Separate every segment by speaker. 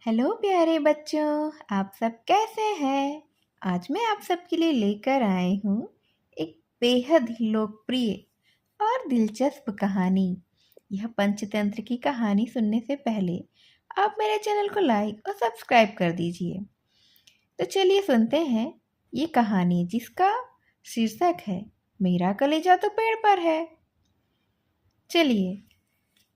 Speaker 1: Hello प्यारे बच्चों, आप सब कैसे हैं? आज मैं आप सबके लिए लेकर आई हूँ एक बेहद ही लोकप्रिय और दिलचस्प कहानी। यह पंचतंत्र की कहानी सुनने से पहले आप मेरे चैनल को लाइक और सब्सक्राइब कर दीजिए। तो चलिए सुनते हैं ये कहानी जिसका शीर्षक है मेरा कलेजा तो पेड़ पर है। चलिए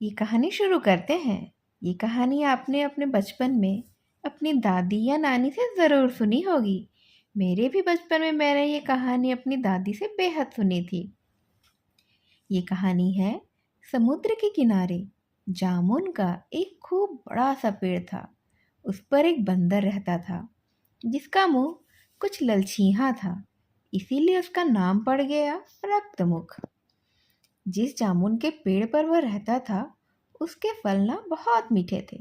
Speaker 1: ये कहानी शुरू करते हैं। ये कहानी आपने अपने बचपन में अपनी दादी या नानी से ज़रूर सुनी होगी। मेरे भी बचपन में मैंने ये कहानी अपनी दादी से बेहद सुनी थी। ये कहानी है समुद्र के किनारे जामुन का एक खूब बड़ा सा पेड़ था। उस पर एक बंदर रहता था जिसका मुंह कुछ ललछीहा था, इसीलिए उसका नाम पड़ गया रक्तमुख। जिस जामुन के पेड़ पर वह रहता था उसके फल ना बहुत मीठे थे।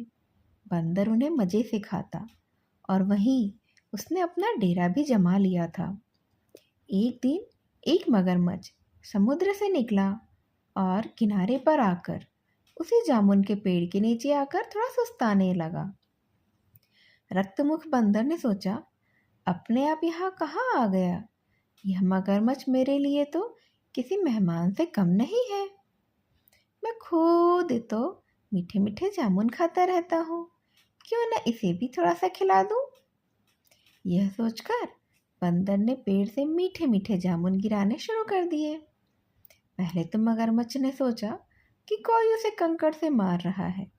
Speaker 1: बंदर उन्हें मज़े से खाता और वहीं उसने अपना डेरा भी जमा लिया था। एक दिन एक मगरमच्छ समुद्र से निकला और किनारे पर आकर उसी जामुन के पेड़ के नीचे आकर थोड़ा सुस्ताने लगा। रक्तमुख बंदर ने सोचा, अपने आप यहाँ कहाँ आ गया? यह मगरमच्छ मेरे लिए तो किसी मेहमान से कम नहीं है। मैं खुद तो मीठे मीठे जामुन खाता रहता हूँ, क्यों न इसे भी थोड़ा सा खिला दूँ। यह सोचकर बंदर ने पेड़ से मीठे मीठे जामुन गिराने शुरू कर दिए। पहले तो मगरमच्छ ने सोचा कि कोई उसे कंकड़ से मार रहा है।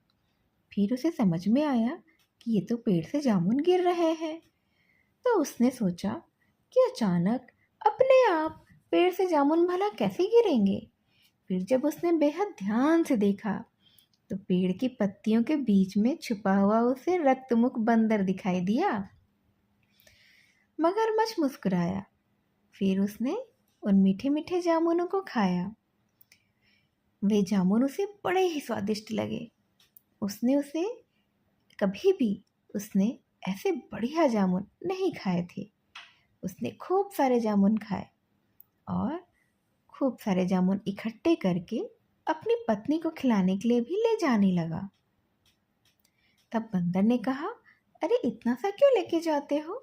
Speaker 1: फिर उसे समझ में आया कि ये तो पेड़ से जामुन गिर रहे हैं। तो उसने सोचा कि अचानक अपने आप पेड़ से जामुन भला कैसे गिरेंगे। फिर जब उसने बेहद ध्यान से देखा तो पेड़ की पत्तियों के बीच में छुपा हुआ उसे रक्तमुख बंदर दिखाई दिया। मगरमच्छ मुस्कुराया। फिर उसने उन मीठे मीठे जामुनों को खाया। वे जामुन उसे बड़े ही स्वादिष्ट लगे। उसने उसे कभी भी उसने ऐसे बढ़िया जामुन नहीं खाए थे। उसने खूब सारे जामुन खाए और खूब सारे जामुन इकट्ठे करके अपनी पत्नी को खिलाने के लिए भी ले जाने लगा। तब बंदर ने कहा, अरे इतना सा क्यों लेके जाते हो?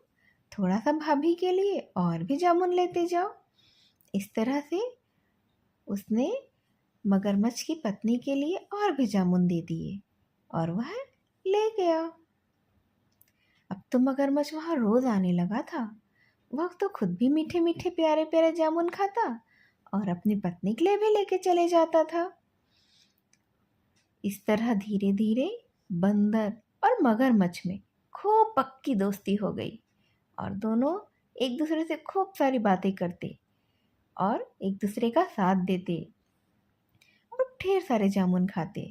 Speaker 1: थोड़ा सा भाभी के लिए और भी जामुन लेते जाओ। इस तरह से उसने मगरमच्छ की पत्नी के लिए और भी जामुन दे दिए और वह ले गया। अब तो मगरमच्छ वहाँ रोज आने लगा था। वह तो खुद भी मीठे मीठे प्यारे प्यारे जामुन खाता और अपनी पत्नी के लिए भी लेके चले जाता था। इस तरह धीरे धीरे बंदर और मगरमच्छ में खूब पक्की दोस्ती हो गई और दोनों एक दूसरे से खूब सारी बातें करते और एक दूसरे का साथ देते और ढेर सारे जामुन खाते।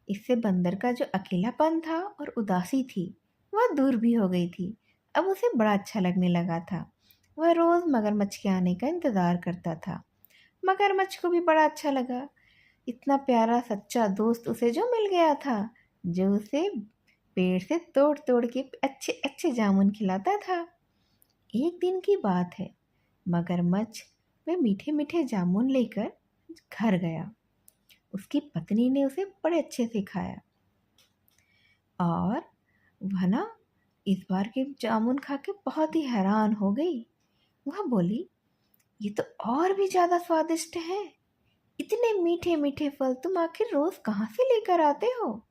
Speaker 1: इससे बंदर का जो अकेलापन था और उदासी थी वह दूर भी हो गई थी। अब उसे बड़ा अच्छा लगने लगा था। वह रोज़ मगरमच्छ के आने का इंतज़ार करता था। मगरमच्छ को भी बड़ा अच्छा लगा। इतना प्यारा सच्चा दोस्त उसे जो मिल गया था, जो उसे पेड़ से तोड़ तोड़ के अच्छे अच्छे जामुन खिलाता था। एक दिन की बात है, मगरमच्छ वह मीठे मीठे जामुन लेकर घर गया। उसकी पत्नी ने उसे बड़े अच्छे से खाया और वह ना इस बार के जामुन खा के बहुत ही हैरान हो गई। वह बोली, ये तो और भी ज़्यादा स्वादिष्ट है। इतने मीठे मीठे फल तुम आखिर रोज कहाँ से लेकर आते हो?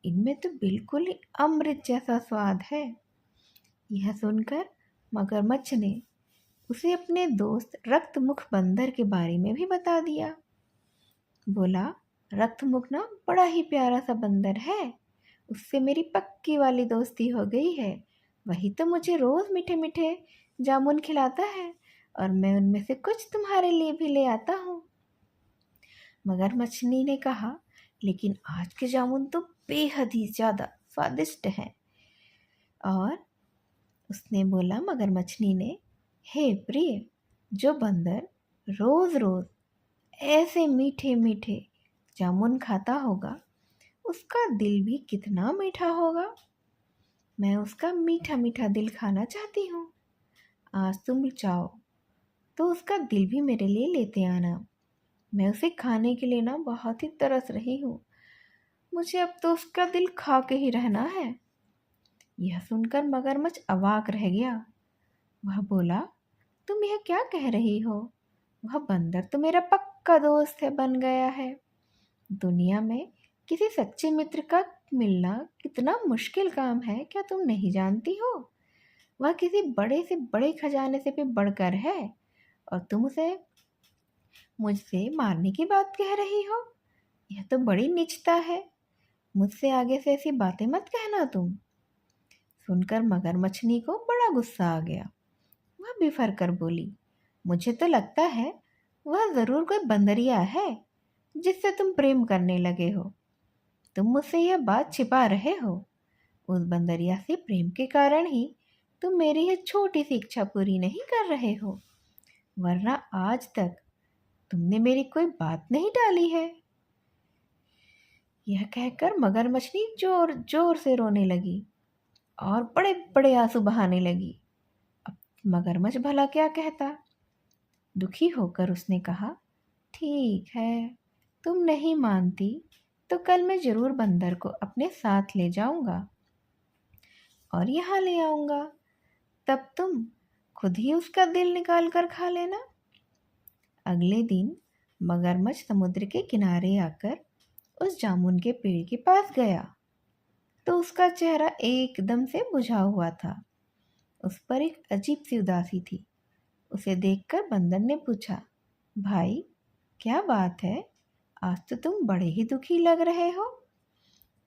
Speaker 1: इनमें तो बिल्कुल ही अमृत जैसा स्वाद है। यह सुनकर मगरमच्छ ने उसे अपने दोस्त रक्तमुख बंदर के बारे में भी बता दिया। बोला, रक्तमुख ना बड़ा ही प्यारा सा बंदर है। उससे मेरी पक्की वाली दोस्ती हो गई है। वही तो मुझे रोज मीठे मीठे जामुन खिलाता है और मैं उनमें से कुछ तुम्हारे लिए भी ले आता हूँ। मगरमच्छनी ने कहा, लेकिन आज के जामुन तो बेहद ही ज़्यादा स्वादिष्ट हैं। और उसने बोला मगरमच्छनी ने, हे प्रिय, जो बंदर रोज रोज ऐसे मीठे मीठे जामुन खाता होगा उसका दिल भी कितना मीठा होगा। मैं उसका मीठा मीठा दिल खाना चाहती हूँ। आज तुम चाहो तो उसका दिल भी मेरे लिए लेते आना। मैं उसे खाने के लिए ना बहुत ही तरस रही हूँ। मुझे अब तो उसका दिल खा के ही रहना है। यह सुनकर मगरमच्छ अवाक रह गया। वह बोला, तुम यह क्या कह रही हो? वह बंदर तो मेरा पक्का दोस्त है, बन गया है। दुनिया में किसी सच्चे मित्र का मिलना कितना मुश्किल काम है, क्या तुम नहीं जानती हो? वह किसी बड़े से बड़े खजाने से भी बढ़कर है, और तुम उसे मुझसे मारने की बात कह रही हो? यह तो बड़ी नीचता है। मुझसे आगे से ऐसी बातें मत कहना तुम। सुनकर मगरमच्छनी को बड़ा गुस्सा आ गया। वह बिफर कर बोली, मुझे तो लगता है वह जरूर कोई बंदरिया है जिससे तुम प्रेम करने लगे हो। तुम मुझसे यह बात छिपा रहे हो। उस बंदरिया से प्रेम के कारण ही तुम मेरी यह छोटी सी इच्छा पूरी नहीं कर रहे हो, वरना आज तक तुमने मेरी कोई बात नहीं टाली है। यह कहकर मगरमच्छनी जोर जोर से रोने लगी और बड़े बड़े आंसू बहाने लगी। अब मगरमच्छ भला क्या कहता। दुखी होकर उसने कहा, ठीक है, तुम नहीं मानती तो कल मैं जरूर बंदर को अपने साथ ले जाऊंगा और यहाँ ले आऊंगा। तब तुम खुद ही उसका दिल निकाल कर खा लेना। अगले दिन मगरमच्छ समुद्र के किनारे आकर उस जामुन के पेड़ के पास गया तो उसका चेहरा एकदम से बुझा हुआ था। उस पर एक अजीब सी उदासी थी। उसे देखकर बंदर ने पूछा, भाई क्या बात है? आज तो तुम बड़े ही दुखी लग रहे हो।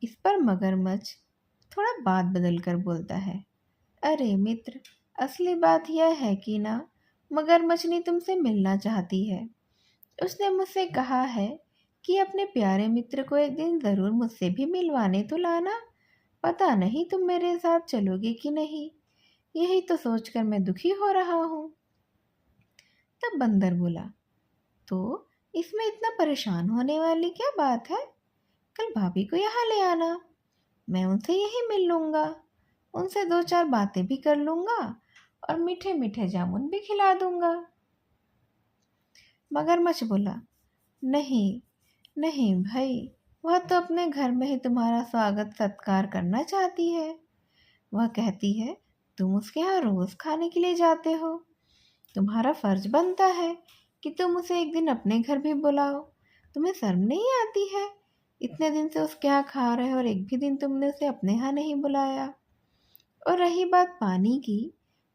Speaker 1: इस पर मगरमच्छ थोड़ा बात बदल कर बोलता है, अरे मित्र, असली बात यह है कि ना, मगरमच्छनी तुमसे मिलना चाहती है। उसने मुझसे कहा है कि अपने प्यारे मित्र को एक दिन ज़रूर मुझसे भी मिलवाने तो लाना। पता नहीं तुम मेरे साथ चलोगे कि नहीं, यही तो सोचकर मैं दुखी हो रहा हूँ। तब बंदर बोला, तो इसमें इतना परेशान होने वाली क्या बात है? कल भाभी को यहाँ ले आना, मैं उनसे यहीं मिल लूँगा, उनसे दो चार बातें भी कर लूँगा और मीठे मीठे जामुन भी खिला दूँगा। मगरमच्छ बोला, नहीं नहीं भाई, वह तो अपने घर में ही तुम्हारा स्वागत सत्कार करना चाहती है। वह कहती है तुम उसके यहाँ रोज़ खाने के लिए जाते हो, तुम्हारा फर्ज बनता है कि तुम उसे एक दिन अपने घर भी बुलाओ। तुम्हें शर्म नहीं आती है? इतने दिन से उसके यहाँ खा रहे हो और एक भी दिन तुमने उसे अपने यहाँ नहीं बुलाया। और रही बात पानी की,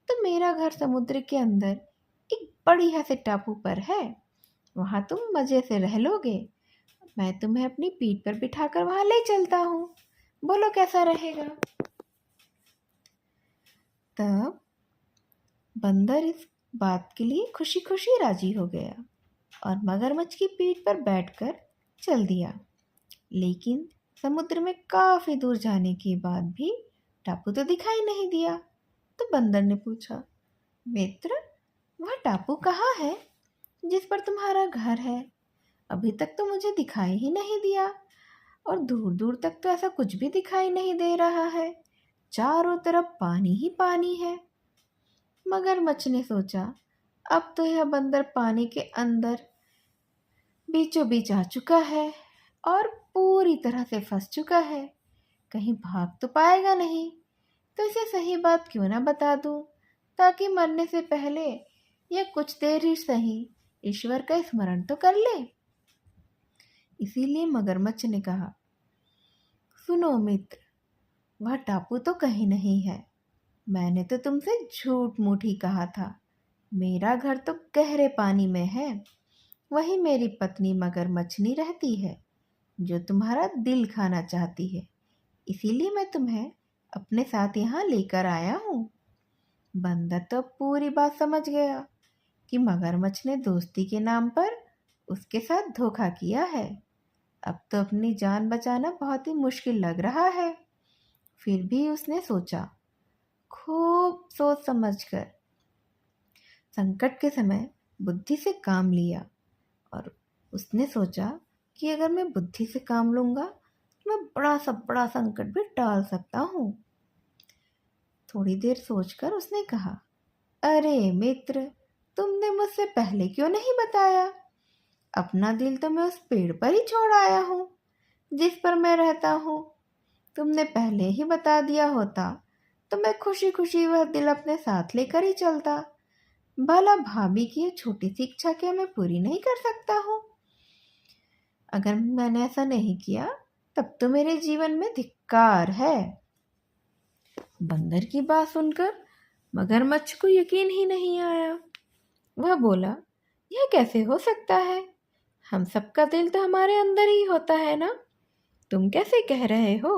Speaker 1: तो मेरा घर समुद्र के अंदर एक बढ़िया से टापू पर है, वहाँ तुम मज़े से रह लोगे। मैं तुम्हें अपनी पीठ पर बिठाकर वहाँ ले चलता हूँ, बोलो कैसा रहेगा? तब बंदर इस बात के लिए खुशी खुशी राजी हो गया और मगरमच्छ की पीठ पर बैठकर चल दिया। लेकिन समुद्र में काफी दूर जाने के बाद भी टापू तो दिखाई नहीं दिया। तो बंदर ने पूछा, मित्र, वह टापू कहाँ है जिस पर तुम्हारा घर है? अभी तक तो मुझे दिखाई ही नहीं दिया, और दूर दूर तक तो ऐसा कुछ भी दिखाई नहीं दे रहा है, चारों तरफ पानी ही पानी है। मगरमच्छ ने सोचा, अब तो यह बंदर पानी के अंदर बीचों बीच आ चुका है और पूरी तरह से फंस चुका है, कहीं भाग तो पाएगा नहीं। तो इसे सही बात क्यों ना बता दूं, ताकि मरने से पहले यह कुछ देर ही सही ईश्वर का स्मरण तो कर ले। इसीलिए मगरमच्छ ने कहा, सुनो मित्र, वह टापू तो कहीं नहीं है। मैंने तो तुमसे झूठ मूठ ही कहा था। मेरा घर तो गहरे पानी में है, वहीं मेरी पत्नी मगरमच्छनी रहती है, जो तुम्हारा दिल खाना चाहती है। इसीलिए मैं तुम्हें अपने साथ यहाँ लेकर आया हूँ। बंदर तो पूरी बात समझ गया कि मगरमच्छ ने दोस्ती के नाम पर उसके साथ धोखा किया है। अब तो अपनी जान बचाना बहुत ही मुश्किल लग रहा है। फिर भी उसने सोचा, खूब सोच समझकर संकट के समय बुद्धि से काम लिया, और उसने सोचा कि अगर मैं बुद्धि से काम लूँगा तो मैं बड़ा संकट भी टाल सकता हूँ। थोड़ी देर सोचकर उसने कहा, अरे मित्र, तुमने मुझसे पहले क्यों नहीं बताया? अपना दिल तो मैं उस पेड़ पर ही छोड़ आया हूँ जिस पर मैं रहता हूँ। तुमने पहले ही बता दिया होता तो मैं खुशी खुशी वह दिल अपने साथ लेकर ही चलता। भला भाभी की ये छोटी सी इच्छा क्या मैं पूरी नहीं कर सकता हूँ? अगर मैंने ऐसा नहीं किया तब तो मेरे जीवन में धिक्कार है। बंदर की बात सुनकर मगरमच्छ को यकीन ही नहीं आया। वह बोला, यह कैसे हो सकता है? हम सबका दिल तो हमारे अंदर ही होता है ना। तुम कैसे कह रहे हो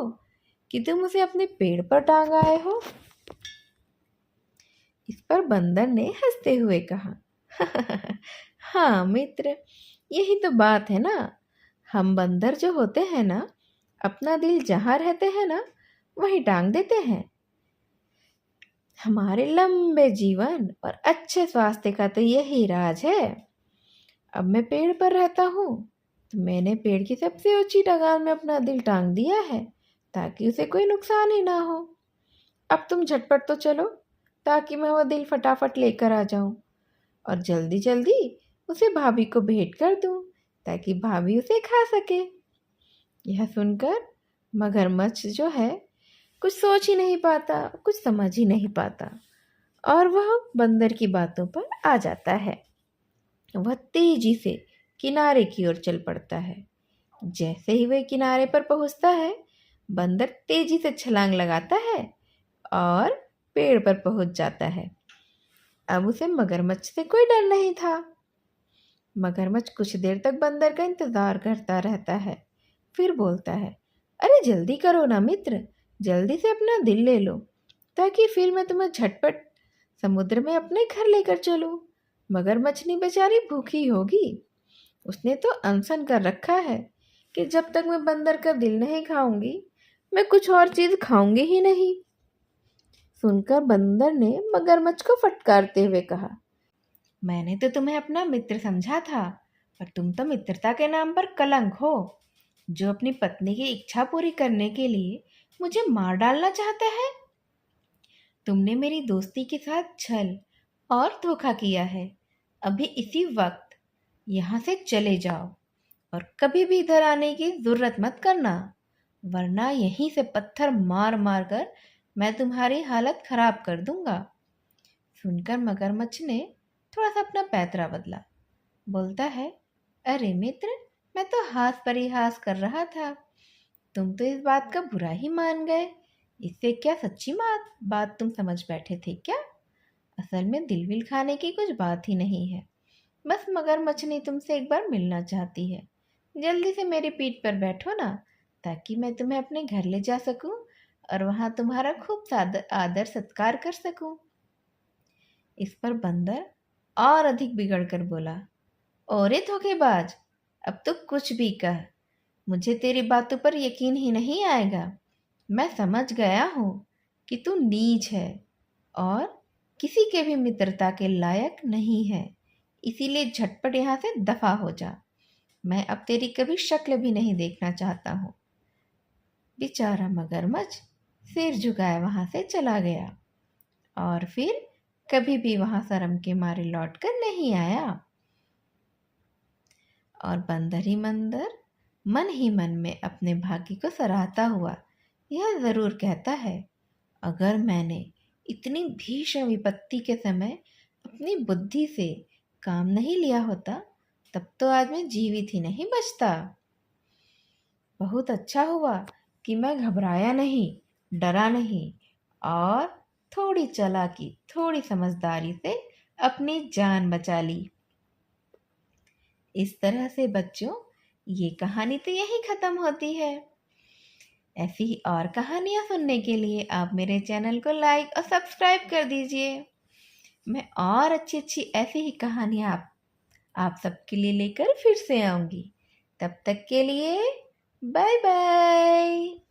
Speaker 1: कि तुम उसे अपने पेड़ पर टांग आए हो? इस पर बंदर ने हंसते हुए कहा, हाँ मित्र, यही तो बात है ना। हम बंदर जो होते हैं ना, अपना दिल जहाँ रहते हैं ना वहीं टांग देते हैं। हमारे लंबे जीवन और अच्छे स्वास्थ्य का तो यही राज है। अब मैं पेड़ पर रहता हूँ तो मैंने पेड़ की सबसे ऊंची डगान में अपना दिल टांग दिया है ताकि उसे कोई नुकसान ही ना हो। अब तुम झटपट तो चलो ताकि मैं वह दिल फटाफट लेकर आ जाऊं और जल्दी जल्दी उसे भाभी को भेंट कर दूं ताकि भाभी उसे खा सके। यह सुनकर मगरमच्छ जो है कुछ सोच ही नहीं पाता, कुछ समझ ही नहीं पाता और वह बंदर की बातों पर आ जाता है। वह तेजी से किनारे की ओर चल पड़ता है। जैसे ही वह किनारे पर पहुंचता है, बंदर तेजी से छलांग लगाता है और पेड़ पर पहुंच जाता है। अब उसे मगरमच्छ से कोई डर नहीं था। मगरमच्छ कुछ देर तक बंदर का इंतजार करता रहता है, फिर बोलता है, अरे जल्दी करो ना मित्र, जल्दी से अपना दिल ले लो ताकि फिर मैं तुम्हें झटपट समुद्र में अपने घर लेकर चलूं। मगरमच्छनी बेचारी भूखी होगी, उसने तो अनशन कर रखा है कि जब तक मैं बंदर का दिल नहीं खाऊंगी मैं कुछ और चीज खाऊंगी ही नहीं। सुनकर बंदर ने मगरमच्छ को फटकारते हुए कहा, मैंने तो तुम्हें अपना मित्र समझा था, पर तुम तो मित्रता के नाम पर कलंक हो, जो अपनी पत्नी की इच्छा पूरी करने के लिए मुझे मार डालना चाहता है। तुमने मेरी दोस्ती के साथ छल और धोखा किया है। अभी इसी वक्त यहाँ से चले जाओ और कभी भी इधर आने की जरूरत मत करना, वरना यहीं से पत्थर मार मार कर मैं तुम्हारी हालत खराब कर दूंगा। सुनकर मगरमच्छ ने थोड़ा सा अपना पैतरा बदला, बोलता है, अरे मित्र, मैं तो हास परिहास कर रहा था, तुम तो इस बात का बुरा ही मान गए। इससे क्या सच्ची बात तुम समझ बैठे थे क्या? असल में दिल विल खाने की कुछ बात ही नहीं है। बस मगरमच्छनी तुमसे एक बार मिलना चाहती है। जल्दी से मेरी पीठ पर बैठो ना ताकि मैं तुम्हें अपने घर ले जा सकूं और वहां तुम्हारा खूब आदर सत्कार कर सकूं। इस पर बंदर और अधिक बिगड़ कर बोला, ओरे धोखेबाज, अब तो कुछ भी कह, मुझे तेरी बातों पर यकीन ही नहीं आएगा। मैं समझ गया हूँ कि तू नीच है और किसी के भी मित्रता के लायक नहीं है, इसीलिए झटपट यहाँ से दफा हो जा। मैं अब तेरी कभी शक्ल भी नहीं देखना चाहता हूँ। बेचारा मगरमच्छ सिर झुकाए वहां से चला गया और फिर कभी भी वहां शर्म के मारे लौटकर नहीं आया। और बंदर ही मंदर मन ही मन में अपने भाग्य को सराहता हुआ यह जरूर कहता है, अगर मैंने इतनी भीषण विपत्ति के समय अपनी बुद्धि से काम नहीं लिया होता तब तो आज मैं जीवित ही नहीं बचता। बहुत अच्छा हुआ कि मैं घबराया नहीं, डरा नहीं और थोड़ी चालाकी, थोड़ी समझदारी से अपनी जान बचा ली। इस तरह से बच्चों, ये कहानी तो यहीं खत्म होती है। ऐसी ही और कहानियाँ सुनने के लिए आप मेरे चैनल को लाइक और सब्सक्राइब कर दीजिए। मैं और अच्छी अच्छी ऐसी ही कहानियाँ आप सबके लिए लेकर फिर से आऊँगी। तब तक के लिए बाय बाय।